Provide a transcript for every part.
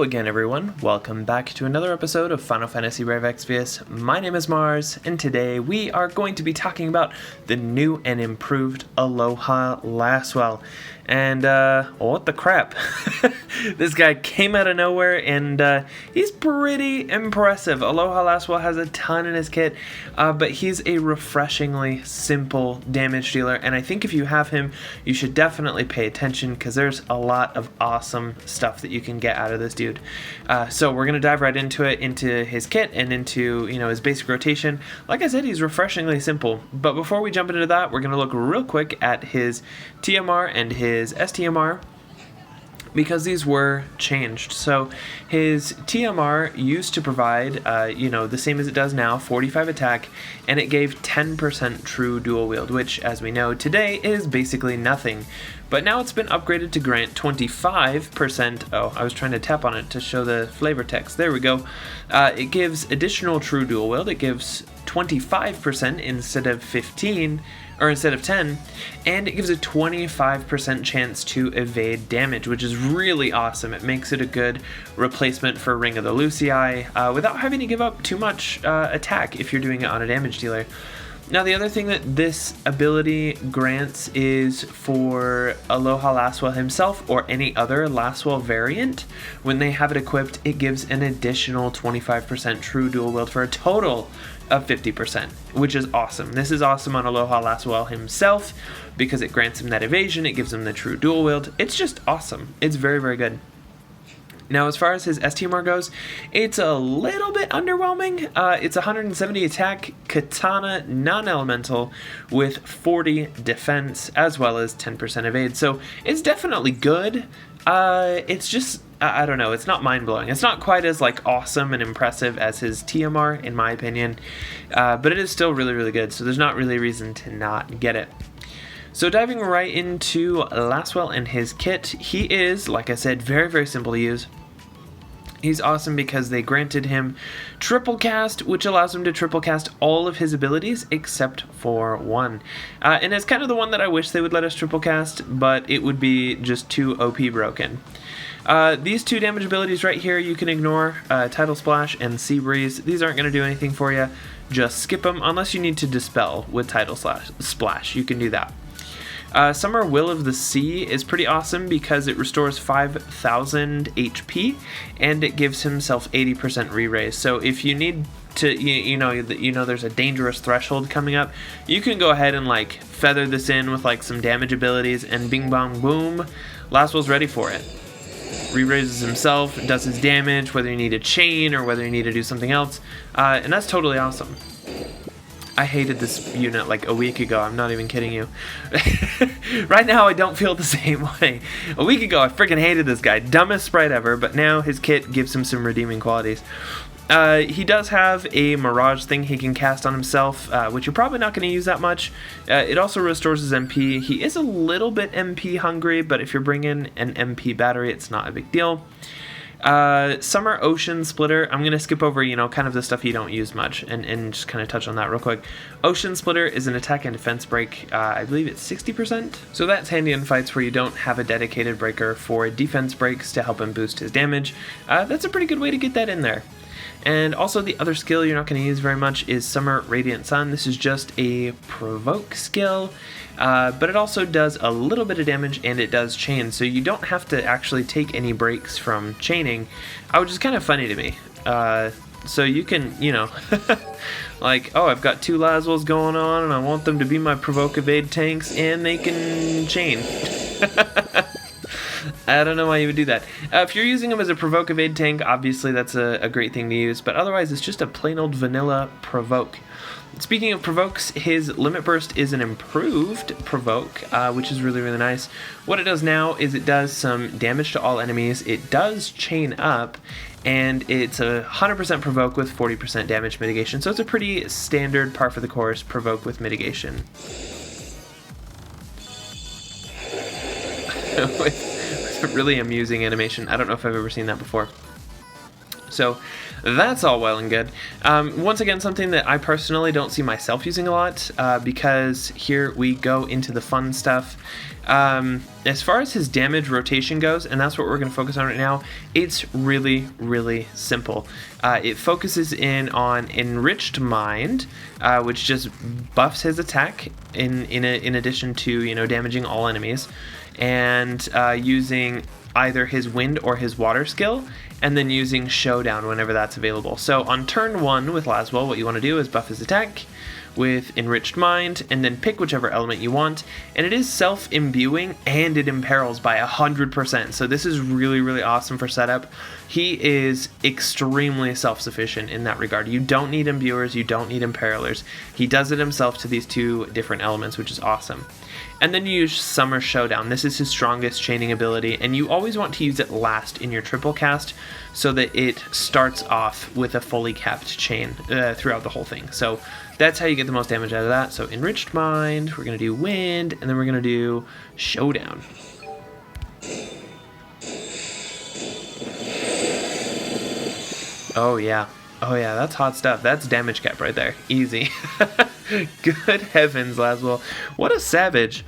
Hello again, everyone. Welcome back to another episode of Final Fantasy Brave Exvius. My name is Mars, and today we are going to be talking about the new and improved Aloha Lasswell. And, what the crap? This guy came out of nowhere, and he's pretty impressive. Aloha Lasswell has a ton in his kit, but he's a refreshingly simple damage dealer, and I think if you have him, you should definitely pay attention, because there's a lot of awesome stuff that you can get out of this dude. So we're going to dive right into it, into his kit, and into, his basic rotation. Like I said, he's refreshingly simple, but before we jump into that, we're going to look real quick at his TMR and his STMR, because these were changed. So his TMR used to provide, the same as it does now, 45 attack, and it gave 10% true dual wield, which, as we know today, is basically nothing. But now it's been upgraded to grant 25%. Oh, I was trying to tap on it to show the flavor text. There we go. It gives additional true dual wield. It gives 25% instead of 15, or instead of 10, and it gives a 25% chance to evade damage, which is really awesome. It makes it a good replacement for Ring of the Lucii without having to give up too much attack if you're doing it on a damage dealer. Now, the other thing that this ability grants is for Aloha Lasswell himself or any other Lasswell variant. When they have it equipped, it gives an additional 25% true dual wield for a total of 50%, which is awesome. This is awesome on Aloha Lasswell himself because it grants him that evasion, it gives him the true dual wield. It's just awesome. It's very, very good. Now, as far as his STMR goes, it's a little bit underwhelming. It's 170 attack, katana, non-elemental, with 40 defense, as well as 10% evade. So it's definitely good. It's just, I don't know, it's not mind-blowing. It's not quite as awesome and impressive as his TMR, in my opinion, but it is still really, really good. So there's not really a reason to not get it. So diving right into Lasswell and his kit, he is, like I said, very, very simple to use. He's awesome because they granted him triple cast, which allows him to triple cast all of his abilities except for one. And it's kind of the one that I wish they would let us triple cast, but it would be just too OP broken. These two damage abilities right here you can ignore, Tidal Splash and Sea Breeze. These aren't going to do anything for you. Just skip them unless you need to dispel with Tidal Splash. You can do that. Summer Will of the Sea is pretty awesome because it restores 5,000 HP and it gives himself 80% re-raise. So if you need to, there's a dangerous threshold coming up, you can go ahead and feather this in with some damage abilities, and bing bong boom, Lasswell's ready for it. Re-raises himself, does his damage, whether you need a chain or whether you need to do something else, and that's totally awesome. I hated this unit a week ago. I'm not even kidding you. Right now, I don't feel the same way. A week ago, I freaking hated this guy. Dumbest sprite ever, but now his kit gives him some redeeming qualities. He does have a Mirage thing he can cast on himself, which you're probably not going to use that much. It also restores his MP. He is a little bit MP hungry, but if you're bringing an MP battery, it's not a big deal. Summer Ocean Splitter, I'm going to skip over, kind of the stuff you don't use much and just kind of touch on that real quick. Ocean Splitter is an attack and defense break. I believe it's 60%. So that's handy in fights where you don't have a dedicated breaker for defense breaks to help him boost his damage. That's a pretty good way to get that in there. And also the other skill you're not going to use very much is Summer Radiant Sun. This is just a provoke skill, but it also does a little bit of damage and it does chain, so you don't have to actually take any breaks from chaining, which is kind of funny to me. So you can, oh, I've got two Lasswells going on and I want them to be my provoke evade tanks and they can chain. I don't know why you would do that. If you're using him as a provoke evade tank, obviously that's a great thing to use, but otherwise it's just a plain old vanilla provoke. Speaking of provokes, his Limit Burst is an improved provoke, which is really, really nice. What it does now is it does some damage to all enemies, it does chain up, and it's a 100% provoke with 40% damage mitigation, so it's a pretty standard par for the course provoke with mitigation. With a really amusing animation. I don't know if I've ever seen that before. So that's all well and good. Once again, something that I personally don't see myself using a lot, because here we go into the fun stuff. As far as his damage rotation goes, and that's what we're going to focus on right now, it's really, really simple. It focuses in on Enriched Mind, which just buffs his attack in addition to, damaging all enemies, and using either his wind or his water skill, and then using Showdown whenever that's available. So on turn 1 with Lasswell, what you want to do is buff his attack with Enriched Mind, and then pick whichever element you want, and it is self-imbuing, and it imperils by 100%, so this is really, really awesome for setup. He is extremely self-sufficient in that regard. You don't need imbuers, you don't need imperilers. He does it himself to these 2 different elements, which is awesome. And then you use Summer Showdown. This is his strongest chaining ability, and you always want to use it last in your triple cast so that it starts off with a fully capped chain throughout the whole thing. So that's how you get the most damage out of that. So Enriched Mind, we're going to do Wind, and then we're going to do Showdown. Oh yeah, that's hot stuff. That's damage cap right there. Easy. Good heavens, Lasswell. What a savage.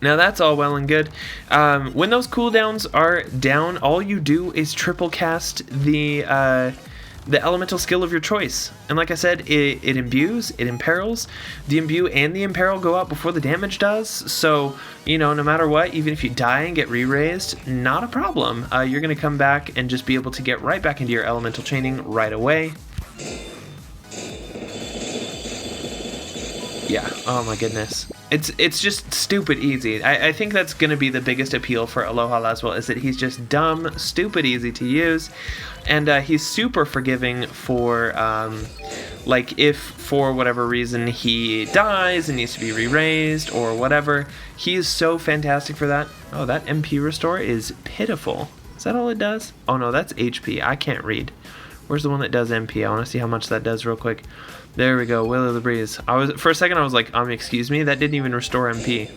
Now that's all well and good. When those cooldowns are down, all you do is triple cast the elemental skill of your choice. And like I said, it imbues, it imperils. The imbue and the imperil go out before the damage does. So, no matter what, even if you die and get re-raised, not a problem. You're going to come back and just be able to get right back into your elemental chaining right away. Yeah, oh my goodness. It's just stupid easy. I think that's going to be the biggest appeal for Aloha Lasswell, is that he's just dumb, stupid easy to use. And he's super forgiving for, if for whatever reason he dies and needs to be re-raised or whatever. He is so fantastic for that. Oh, that MP restore is pitiful. Is that all it does? Oh no, that's HP. I can't read. Where's the one that does MP? I want to see how much that does real quick. There we go, Will of the Breeze. For a second I was like, excuse me, that didn't even restore MP.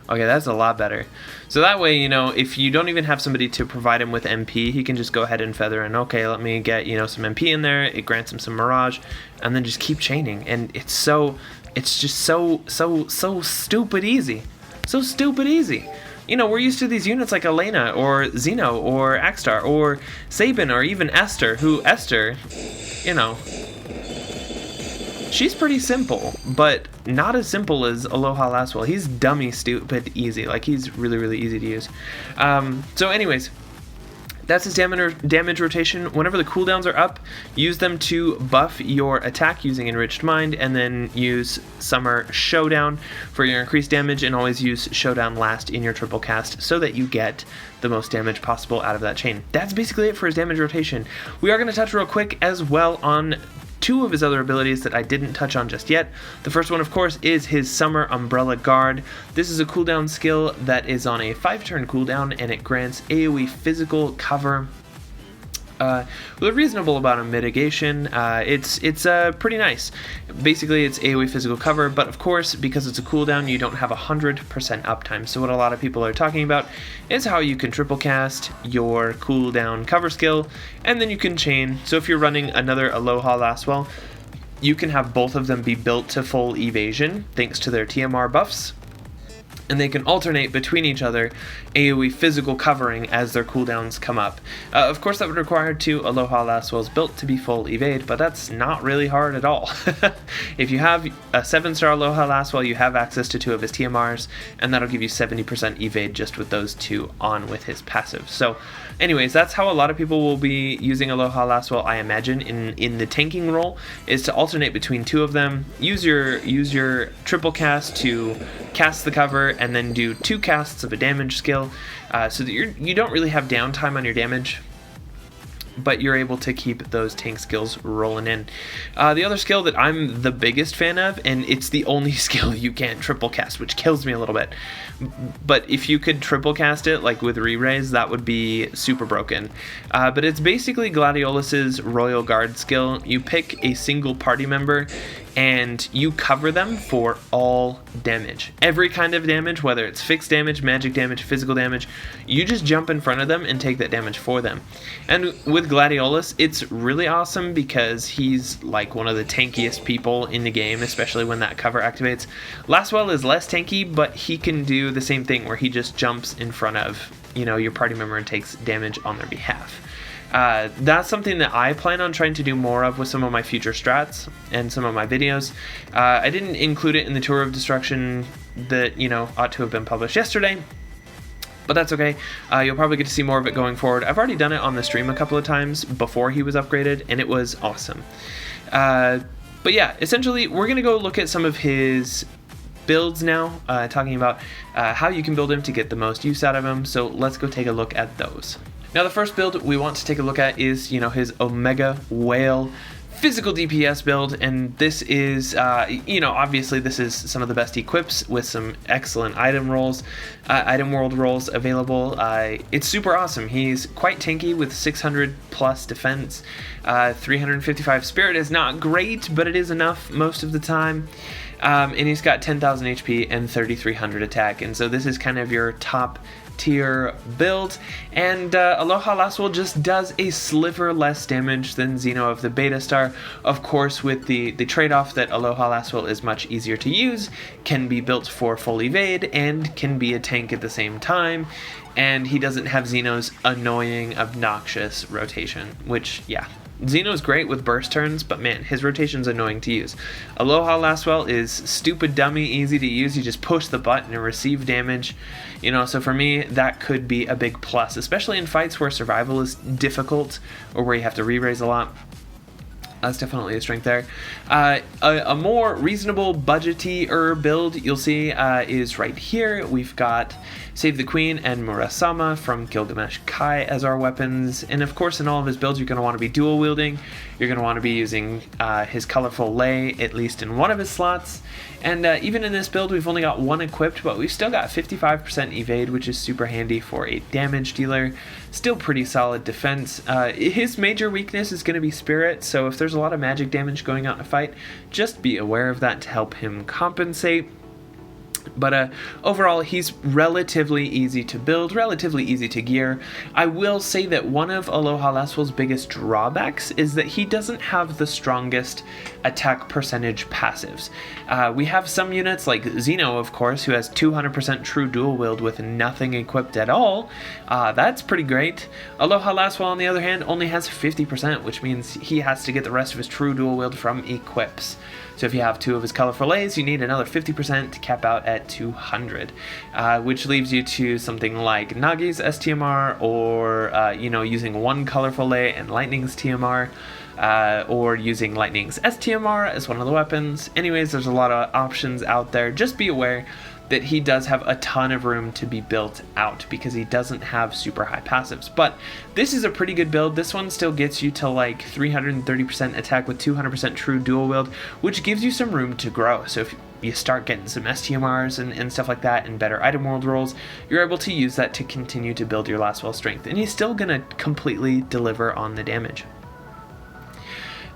Okay, that's a lot better. So that way, if you don't even have somebody to provide him with MP, he can just go ahead and feather in, okay, let me get, some MP in there, it grants him some Mirage, and then just keep chaining. And it's just so stupid easy. So stupid easy. We're used to these units like Elena, or Zeno, or Axstar, or Sabin, or even Esther, she's pretty simple, but not as simple as Aloha Lasswell. He's dummy stupid easy. He's really, really easy to use. So anyways, that's his damage rotation. Whenever the cooldowns are up, use them to buff your attack using Enriched Mind, and then use Summer Showdown for your increased damage, and always use Showdown last in your triple cast so that you get the most damage possible out of that chain. That's basically it for his damage rotation. We are going to touch real quick as well on 2 of his other abilities that I didn't touch on just yet. The first one, of course, is his Summer Umbrella Guard. This is a cooldown skill that is on a 5-turn cooldown, and it grants AoE physical cover with a reasonable amount of mitigation. It's pretty nice. Basically, it's AoE physical cover, but of course, because it's a cooldown, you don't have 100% uptime. So what a lot of people are talking about is how you can triple cast your cooldown cover skill, and then you can chain. So if you're running another Aloha Lasswell, you can have both of them be built to full evasion thanks to their TMR buffs, and they can alternate between each other AoE physical covering as their cooldowns come up. Of course, that would require 2 Aloha Lasswells built to be full evade, but that's not really hard at all. If you have a 7-star Aloha Lasswell, you have access to 2 of his TMRs, and that'll give you 70% evade just with those 2 on with his passive. So anyways, that's how a lot of people will be using Aloha Lasswell, I imagine, in the tanking role, is to alternate between 2 of them. Use your triple cast to cast the cover, and then do 2 casts of a damage skill, so that you don't really have downtime on your damage, but you're able to keep those tank skills rolling in. The other skill that I'm the biggest fan of, and it's the only skill you can't triple cast, which kills me a little bit, but if you could triple cast it with re-raise, that would be super broken. But it's basically Gladiolus's Royal Guard skill. You pick a single party member and you cover them for all damage. Every kind of damage, whether it's fixed damage, magic damage, physical damage, you just jump in front of them and take that damage for them. And with Gladiolus, it's really awesome because he's like one of the tankiest people in the game, especially when that cover activates. Lasswell is less tanky, but he can do the same thing where he just jumps in front of, your party member and takes damage on their behalf. That's something that I plan on trying to do more of with some of my future strats and some of my videos. I didn't include it in the Tour of Destruction that, ought to have been published yesterday, but that's okay. You'll probably get to see more of it going forward. I've already done it on the stream a couple of times before he was upgraded, and it was awesome. But yeah, essentially, we're going to go look at some of his builds now, talking about how you can build him to get the most use out of him. So let's go take a look at those. Now the first build we want to take a look at is, his Omega Whale physical DPS build, and this is, obviously this is some of the best equips with some excellent item world rolls available. It's super awesome. He's quite tanky with 600 plus defense. 355 spirit is not great, but it is enough most of the time. And he's got 10,000 HP and 3,300 attack, and so this is kind of your top tier build, and Aloha Lasswell just does a sliver less damage than Xeno of the Beta Star, of course with the trade-off that Aloha Lasswell is much easier to use, can be built for full evade, and can be a tank at the same time, and he doesn't have Xeno's annoying, obnoxious rotation, which, yeah. Xeno's great with burst turns, but man, his rotation's annoying to use. Aloha Lasswell is stupid dummy easy to use. You just push the button and receive damage. So for me, that could be a big plus, especially in fights where survival is difficult or where you have to re-raise a lot. That's definitely a strength there. A more reasonable budgety build you'll see is right here. We've got Save the Queen and Murasama from Gilgamesh Kai as our weapons. And of course in all of his builds you're going to want to be dual wielding. You're going to want to be using his colorful lei at least in one of his slots. And even in this build we've only got one equipped, but we've still got 55% evade, which is super handy for a damage dealer. Still pretty solid defense. His major weakness is going to be spirit, so if there's a lot of magic damage going out in a fight, just be aware of that to help him compensate. But overall, he's relatively easy to build, relatively easy to gear. I will say that one of Aloha Lasswell's biggest drawbacks is that he doesn't have the strongest attack percentage passives. We have some units like Xeno, of course, who has 200% true dual wield with nothing equipped at all. That's pretty great. Aloha Lasswell, on the other hand, only has 50%, which means he has to get the rest of his true dual wield from equips. So if you have two of his colorful leis, you need another 50% to cap out at 200, which leaves you to something like Nagi's STMR, or using one colorful lei and Lightning's TMR, or using Lightning's STMR as one of the weapons. Anyways, there's a lot of options out there. Just be aware that he does have a ton of room to be built out because he doesn't have super high passives. But this is a pretty good build. This one still gets you to like 330% attack with 200% true dual wield, which gives you some room to grow. So if you start getting some STMRs and stuff like that and better item world rolls, you're able to use that to continue to build your Lasswell strength. And he's still going to completely deliver on the damage.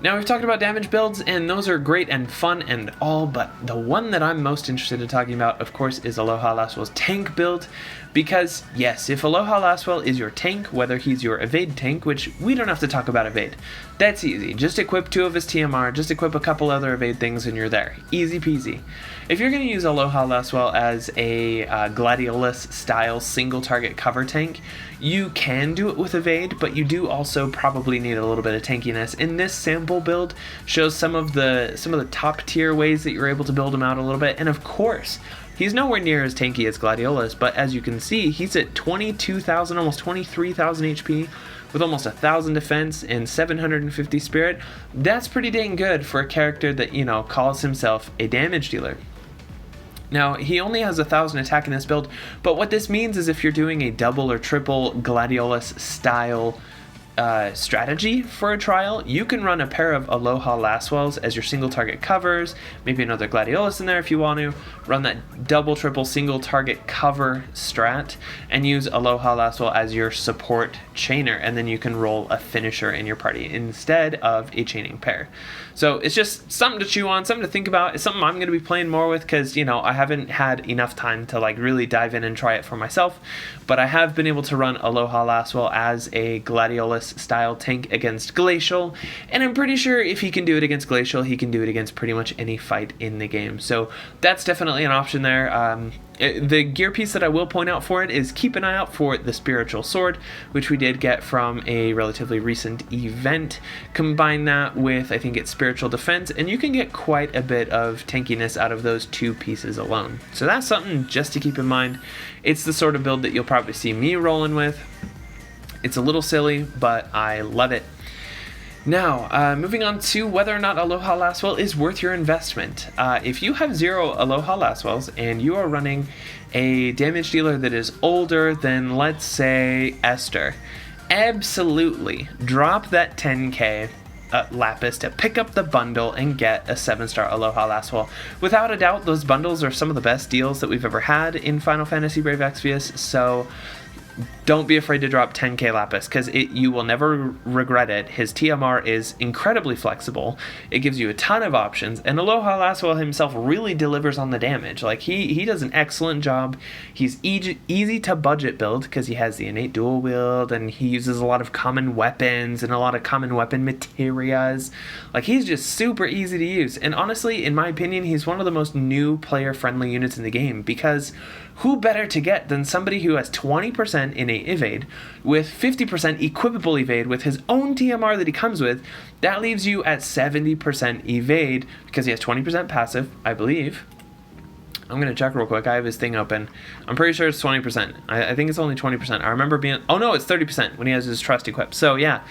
Now we've talked about damage builds, and those are great and fun and all, but the one that I'm most interested in talking about, of course, is Aloha Lasswell's tank build. Because, yes, if Aloha Lasswell is your tank, whether he's your evade tank, which we don't have to talk about evade, that's easy. Just equip two of his TMR, just equip a couple other evade things and you're there. Easy peasy. If you're going to use Aloha Lasswell as a Gladiolus style single target cover tank, you can do it with evade, but you do also probably need a little bit of tankiness. And this sample build shows some of the top tier ways that you're able to build him out a little bit. And of course, he's nowhere near as tanky as Gladiolus, but as you can see, he's at 22,000, almost 23,000 HP with almost 1,000 defense and 750 spirit. That's pretty dang good for a character that, calls himself a damage dealer. Now, he only has 1,000 attack in this build, but what this means is if you're doing a double or triple Gladiolus style strategy for a trial, you can run a pair of Aloha Lasswells as your single target covers, maybe another Gladiolus in there if you want to, run that double, triple, single target cover strat, and use Aloha Lasswell as your support chainer, and then you can roll a finisher in your party instead of a chaining pair. So it's just something to chew on, something to think about. It's something I'm going to be playing more with because, I haven't had enough time to really dive in and try it for myself, but I have been able to run Aloha Lasswell as a Gladiolus style tank against Glacial, and I'm pretty sure if he can do it against Glacial, he can do it against pretty much any fight in the game. So that's definitely an option there. The gear piece that I will point out for it is keep an eye out for the Spiritual Sword, which we did get from a relatively recent event. Combine that with, I think it's Spiritual Defense, and you can get quite a bit of tankiness out of those two pieces alone. So that's something just to keep in mind. It's the sort of build that you'll probably see me rolling with. It's a little silly, but I love it. Now, moving on to whether or not Aloha Lasswell is worth your investment. If you have 0 Aloha Lasswells and you are running a damage dealer that is older than, let's say, Esther, absolutely drop that 10k Lapis to pick up the bundle and get a 7-star Aloha Lasswell. Without a doubt, those bundles are some of the best deals that we've ever had in Final Fantasy Brave Exvius, so don't be afraid to drop 10k Lapis, because you will never regret it. His TMR is incredibly flexible. It gives you a ton of options, and Aloha Lasswell himself really delivers on the damage. He does an excellent job. He's easy to budget build because he has the innate dual wield, and he uses a lot of common weapons and a lot of common weapon materias. He's just super easy to use, and honestly, in my opinion, he's one of the most new player-friendly units in the game, because who better to get than somebody who has 20% innate evade with 50% equipable evade with his own TMR that he comes with. That leaves you at 70% evade because he has 20% passive, I believe. I'm going to check real quick. I have his thing open. I'm pretty sure it's 20%. I think it's only 20%. I remember being... Oh no, it's 30% when he has his trust equipped. So yeah,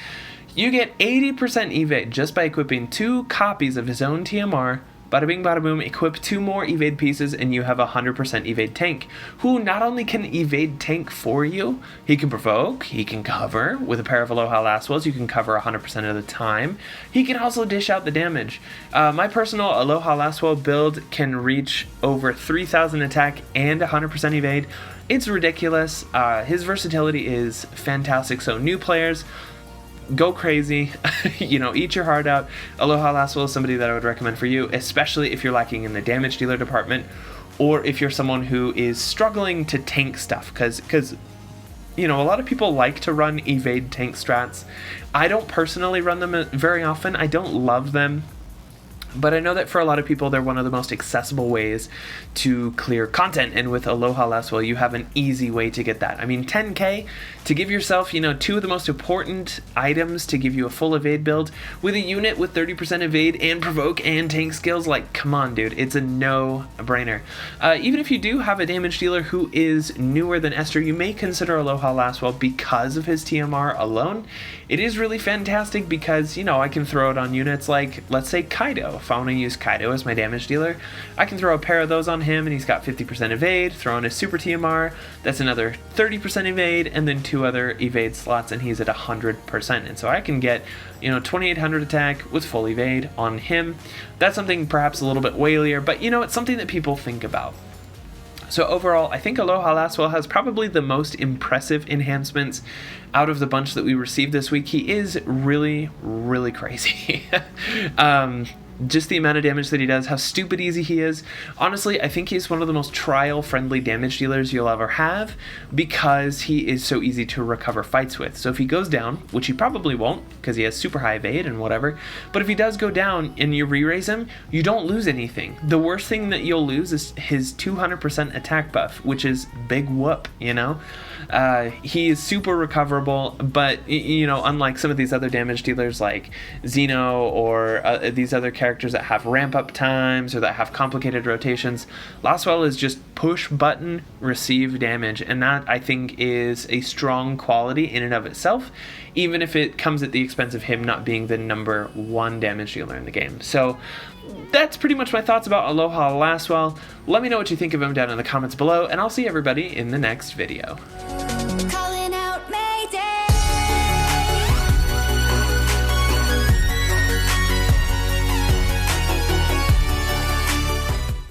you get 80% evade just by equipping 2 copies of his own TMR. Bada bing, bada boom, equip 2 more evade pieces and you have a 100% evade tank, who not only can evade tank for you, he can provoke, he can cover. With a pair of Aloha Lasswells, you can cover 100% of the time. He can also dish out the damage. My personal Aloha Lasswell build can reach over 3,000 attack and 100% evade. It's ridiculous. His versatility is fantastic, so new players, go crazy, eat your heart out. Aloha Lasswell is somebody that I would recommend for you, especially if you're lacking in the damage dealer department, or if you're someone who is struggling to tank stuff, because a lot of people like to run evade tank strats. I don't personally run them very often. I don't love them. But I know that for a lot of people, they're one of the most accessible ways to clear content. And with Aloha Lasswell, you have an easy way to get that. I mean, 10k to give yourself, 2 of the most important items to give you a full evade build with a unit with 30% evade and provoke and tank skills. Come on, dude. It's a no-brainer. Even if you do have a damage dealer who is newer than Esther, you may consider Aloha Lasswell because of his TMR alone. It is really fantastic because, I can throw it on units like, let's say, Kaido. If I want to use Kaido as my damage dealer, I can throw a pair of those on him and he's got 50% evade, throw in his super TMR, that's another 30% evade, and then 2 other evade slots and he's at 100%. And so I can get, 2800 attack with full evade on him. That's something perhaps a little bit whalier, but it's something that people think about. So overall, I think Aloha Lasswell has probably the most impressive enhancements out of the bunch that we received this week. He is really, really crazy. Just the amount of damage that he does, how stupid easy he is. Honestly, I think he's one of the most trial-friendly damage dealers you'll ever have because he is so easy to recover fights with. So if he goes down, which he probably won't because he has super high evade and whatever, but if he does go down and you re-raise him, you don't lose anything. The worst thing that you'll lose is his 200% attack buff, which is big whoop, He is super recoverable, but, unlike some of these other damage dealers like Xeno or these other characters that have ramp-up times or that have complicated rotations, Lasswell is just push button, receive damage, and that, I think, is a strong quality in and of itself, even if it comes at the expense of him not being the number 1 damage dealer in the game. So that's pretty much my thoughts about Aloha Lasswell. Let me know what you think of him down in the comments below, and I'll see everybody in the next video.